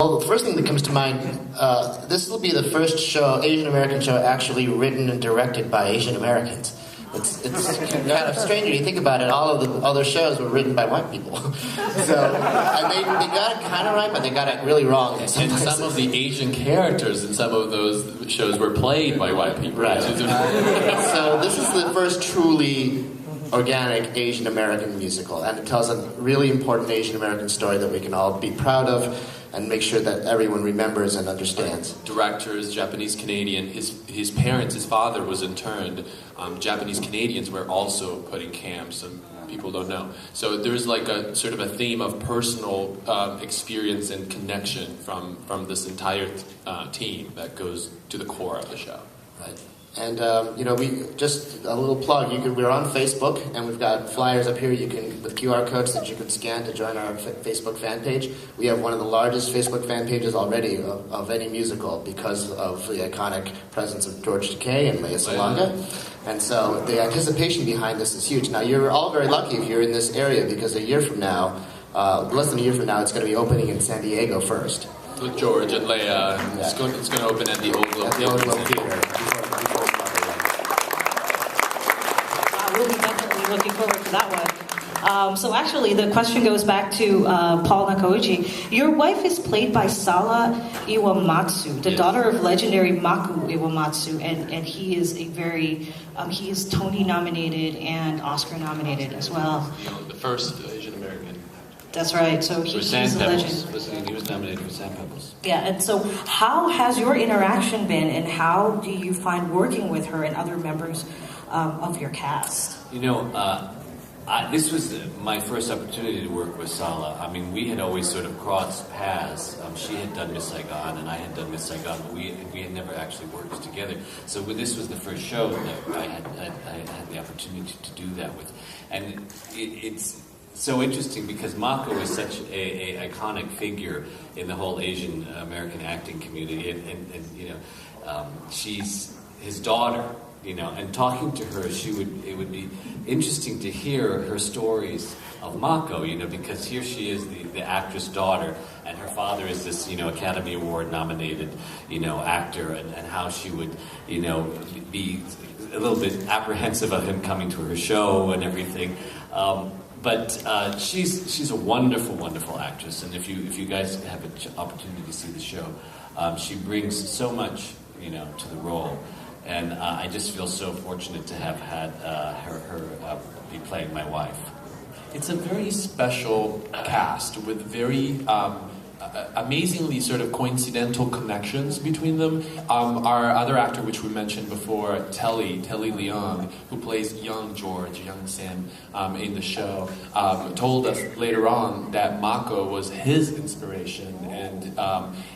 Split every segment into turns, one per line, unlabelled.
Well, the first thing that comes to mind, this will be the first show, Asian American show, actually written and directed by Asian Americans. It's kind of strange when you think about it. All of the other shows were written by white people. So, and they got it kind of right, but they got it really wrong.
And some of the Asian characters in some of those shows were played by white people.
Right. So this is the first truly organic Asian American musical, and it tells a really important Asian American story that we can all be proud of and make sure that everyone remembers and understands.
Directors, Japanese Canadian. His parents, his father was interned. Japanese Canadians were also put in camps, and people don't know. So there's like a sort of a theme of personal experience and connection from this entire team that goes to the core of the show.
Right. And we just a little plug. We're on Facebook, and we've got flyers up here. You can with QR codes that you can scan to join our Facebook fan page. We have one of the largest Facebook fan pages already of any musical because of the iconic presence of George Takei and Lea Salonga. And so the anticipation behind this is huge. Now you're all very lucky if you're in this area because a year from now, less than a year from now, it's going to be opening in San Diego first.
With George and Lea, it's going to open at the Old Globe Theater.
We'll be definitely looking forward to that one. So actually, the question goes back to Paul Nakauchi. Your wife is played by Sala Iwamatsu, the daughter of legendary Maku Iwamatsu, and he is a very, he is Tony nominated and Oscar nominated as well.
The first Asian American.
That's right. So he's a legend.
Listen, he was nominated for Sand Pebbles.
Yeah, and so how has your interaction been, and how do you find working with her and other members of your cast?
This was my first opportunity to work with Sala. I mean, we had always sort of crossed paths. She had done Miss Saigon, and I had done Miss Saigon, but we had never actually worked together. So this was the first show that I had the opportunity to do that with. And it's so interesting because Mako is such a iconic figure in the whole Asian American acting community, and she's his daughter. And talking to her, it would be interesting to hear her stories of Mako, because here she is, the actress daughter, and her father is this, Academy Award nominated, actor, and how she would, be a little bit apprehensive of him coming to her show and everything. But she's a wonderful, wonderful actress, and if you guys have an opportunity to see the show, she brings so much, to the role. And I just feel so fortunate to have had her be playing my wife.
It's a very special cast with very amazingly sort of coincidental connections between them. Our other actor, which we mentioned before, Telly Leong, who plays young George, young Sam in the show, told us later on that Mako was his inspiration, and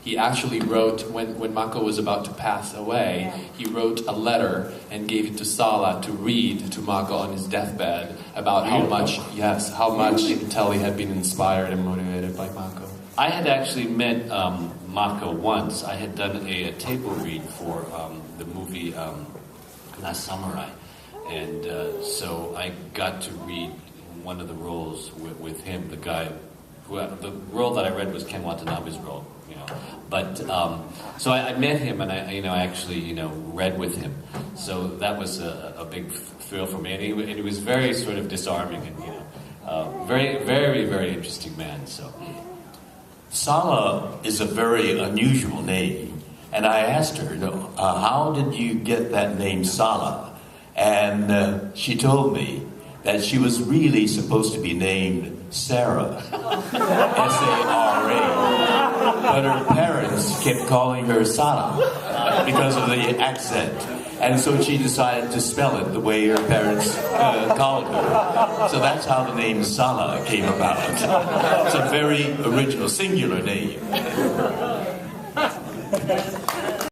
he actually wrote, when Mako was about to pass away, he wrote a letter and gave it to Sala to read to Mako on his deathbed about how much Telly had been inspired and motivated by Mako.
I had actually met Mako once. I had done a table read for the movie Last Samurai, and so I got to read one of the roles with him. The role that I read was Ken Watanabe's role, But so I met him, and I actually read with him. So that was a big thrill for me, and he was very sort of disarming, and very, very, very interesting man. So.
Sala is a very unusual name, and I asked her, how did you get that name Sala? And she told me that she was really supposed to be named Sarah, S-A-R-A, but her parents kept calling her Sala because of the accent. And so she decided to spell it the way her parents called her. So that's how the name Sala came about. It's a very original, singular name.